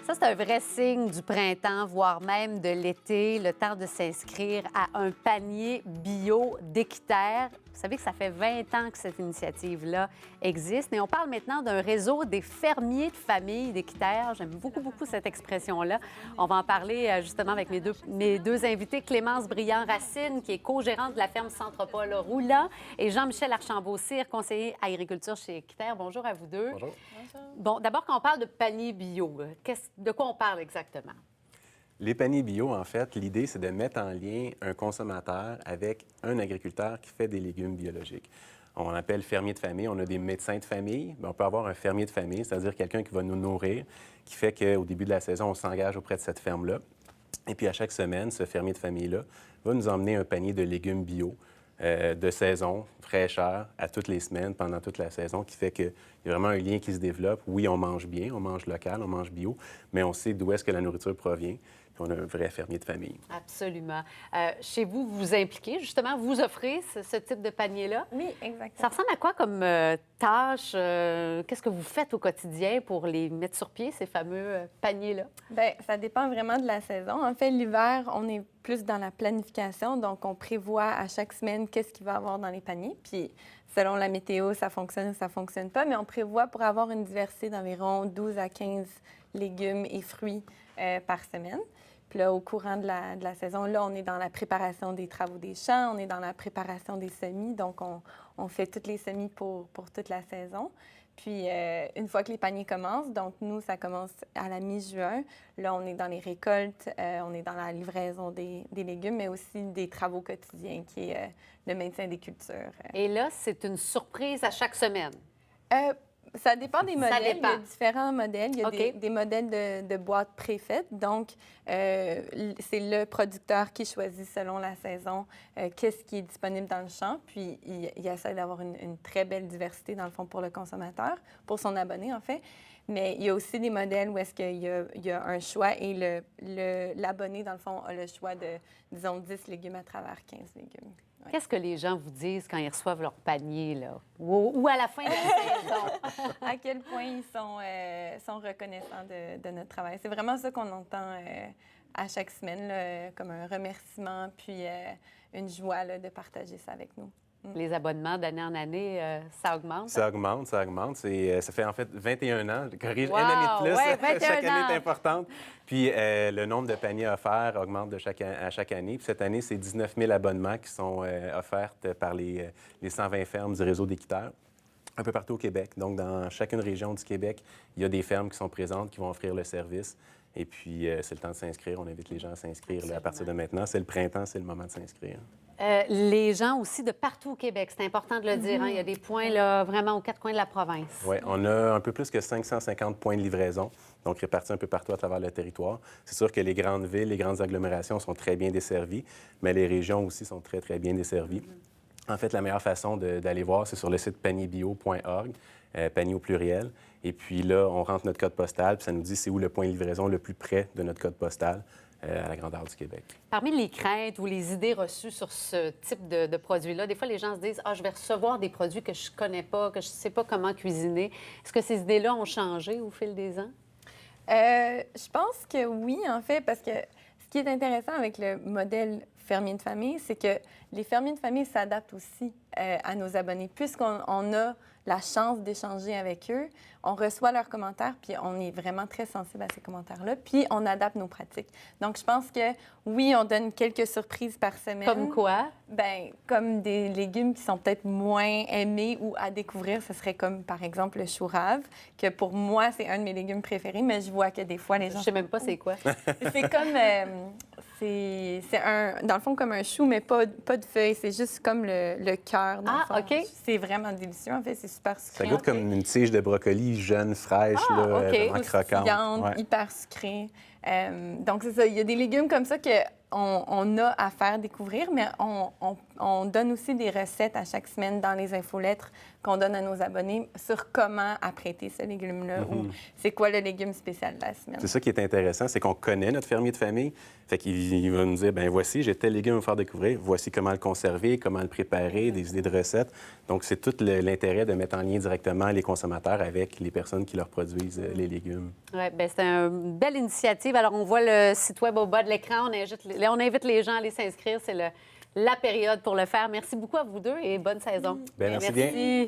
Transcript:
Ça, c'est un vrai signe du printemps, voire même de l'été, le temps de s'inscrire à un panier bio d'Équiterre. Vous savez que ça fait 20 ans que cette initiative-là existe. Et on parle maintenant d'un réseau des fermiers de famille d'Équiterre. J'aime beaucoup, beaucoup cette expression-là. On va en parler justement avec mes deux invités, Clémence Briand-Racine, qui est co-gérante de la ferme Centre-Paul Roulant, et Jean-Michel Archambault-Cyr, conseiller agriculture chez Équiterre. Bonjour à vous deux. Bonjour. Bon, d'abord, quand on parle de panier bio, de quoi on parle exactement? Les paniers bio, en fait, l'idée, c'est de mettre en lien un consommateur avec un agriculteur qui fait des légumes biologiques. On appelle fermier de famille. On a des médecins de famille. Mais on peut avoir un fermier de famille, c'est-à-dire quelqu'un qui va nous nourrir, qui fait qu'au début de la saison, on s'engage auprès de cette ferme-là. Et puis, à chaque semaine, ce fermier de famille-là va nous emmener un panier de légumes bio de saison, fraîcheur, à toutes les semaines, pendant toute la saison, qui fait qu'il y a vraiment un lien qui se développe. Oui, on mange bien, on mange local, on mange bio, mais on sait d'où est-ce que la nourriture provient. Puis on a un vrai fermier de famille. Absolument. Chez vous, vous vous impliquez, justement, vous offrez ce type de panier-là? Oui, exactement. Ça ressemble à quoi comme tâche? Qu'est-ce que vous faites au quotidien pour les mettre sur pied, ces fameux paniers-là? Bien, ça dépend vraiment de la saison. En fait, l'hiver, on est plus dans la planification, donc on prévoit à chaque semaine qu'est-ce qu'il va y avoir dans les paniers. Puis, selon la météo, ça fonctionne ou ça ne fonctionne pas, mais on prévoit pour avoir une diversité d'environ 12 à 15 légumes et fruits par semaine. Puis là, au courant de la saison, là, on est dans la préparation des travaux des champs, on est dans la préparation des semis, donc on fait toutes les semis pour toute la saison. Puis, une fois que les paniers commencent, donc nous, ça commence à la mi-juin. Là, on est dans les récoltes, on est dans la livraison des légumes, mais aussi des travaux quotidiens, qui est le maintien des cultures. Et là, c'est une surprise à chaque semaine. Ça dépend des modèles. dépend. Il y a différents modèles. Il y a OK. des modèles de boîtes préfaites. Donc, c'est le producteur qui choisit selon la saison qu'est-ce qui est disponible dans le champ. Puis, il essaie d'avoir une très belle diversité, dans le fond, pour le consommateur, pour son abonné, en fait. Mais il y a aussi des modèles où est-ce qu'il y a un choix et l'abonné, dans le fond, a le choix de, disons, 10 légumes à travers 15 légumes. Ouais. Qu'est-ce que les gens vous disent quand ils reçoivent leur panier, là? Ou à la fin de la saison? À quel point ils sont reconnaissants de notre travail. C'est vraiment ça qu'on entend à chaque semaine, là, comme un remerciement, puis une joie là, de partager ça avec nous. Les abonnements d'année en année, ça augmente? Ça augmente, ça augmente. Ça fait en fait 21 ans. Je corrige, Wow! une année de plus. Ouais, 21 chaque année ans. est importante. Puis le nombre de paniers offerts augmente à chaque année. Puis cette année, c'est 19 000 abonnements qui sont offerts par les 120 fermes du réseau d'Équiterre, un peu partout au Québec. Donc, dans chacune région du Québec, il y a des fermes qui sont présentes, qui vont offrir le service. Et puis, c'est le temps de s'inscrire. On invite les gens à s'inscrire là, à partir de maintenant. C'est le printemps, c'est le moment de s'inscrire. Les gens aussi de partout au Québec, c'est important de le dire. Hein? Il y a des points là, vraiment aux quatre coins de la province. Oui, on a un peu plus que 550 points de livraison, donc répartis un peu partout à travers le territoire. C'est sûr que les grandes villes, les grandes agglomérations sont très bien desservies, mais les régions aussi sont très, très bien desservies. En fait, la meilleure façon d'aller voir, c'est sur le site panierbio.org, panier au pluriel. Et puis là, on rentre notre code postal, puis ça nous dit c'est où le point de livraison le plus près de notre code postal à la grandeur du Québec. Parmi les craintes ou les idées reçues sur ce type de produit-là, des fois, les gens se disent « Ah, je vais recevoir des produits que je connais pas, que je sais pas comment cuisiner ». Est-ce que ces idées-là ont changé au fil des ans? Je pense que oui, en fait, parce que ce qui est intéressant avec le modèle fermier de famille, c'est que les fermiers de famille s'adaptent aussi à nos abonnés. Puisqu'on a la chance d'échanger avec eux, on reçoit leurs commentaires, puis on est vraiment très sensible à ces commentaires-là, puis on adapte nos pratiques. Donc, je pense que oui, on donne quelques surprises par semaine. Comme quoi? Bien, comme des légumes qui sont peut-être moins aimés ou à découvrir, ce serait comme, par exemple, le chou rave, que pour moi, c'est un de mes légumes préférés, mais je vois que des fois, les gens... Je sais même pas c'est quoi. C'est comme... c'est dans le fond, comme un chou, mais pas de feuilles. C'est juste comme le cœur. dans le fond. OK. C'est vraiment délicieux, en fait. C'est super sucré. Ça goûte comme une tige de brocoli jeune, fraîche, Ah, là, OK. vraiment croquante. Croustillante, Ouais. hyper sucrée. Donc, c'est ça. Il y a des légumes comme ça qu'on a à faire découvrir, mais on donne aussi des recettes à chaque semaine dans les infolettres qu'on donne à nos abonnés sur comment apprêter ce légume-là ou c'est quoi le légume spécial de la semaine. C'est ça qui est intéressant, c'est qu'on connaît notre fermier de famille. Fait qu'il va nous dire, ben voici, j'ai tel légume à vous faire découvrir, voici comment le conserver, comment le préparer, des idées de recettes. Donc, c'est tout l'intérêt de mettre en lien directement les consommateurs avec les personnes qui leur produisent les légumes. Oui, bien, c'est une belle initiative. Alors, on voit le site Web au bas de l'écran. On invite les gens à aller s'inscrire. C'est la période pour le faire. Merci beaucoup à vous deux et bonne saison. Bien, merci bien.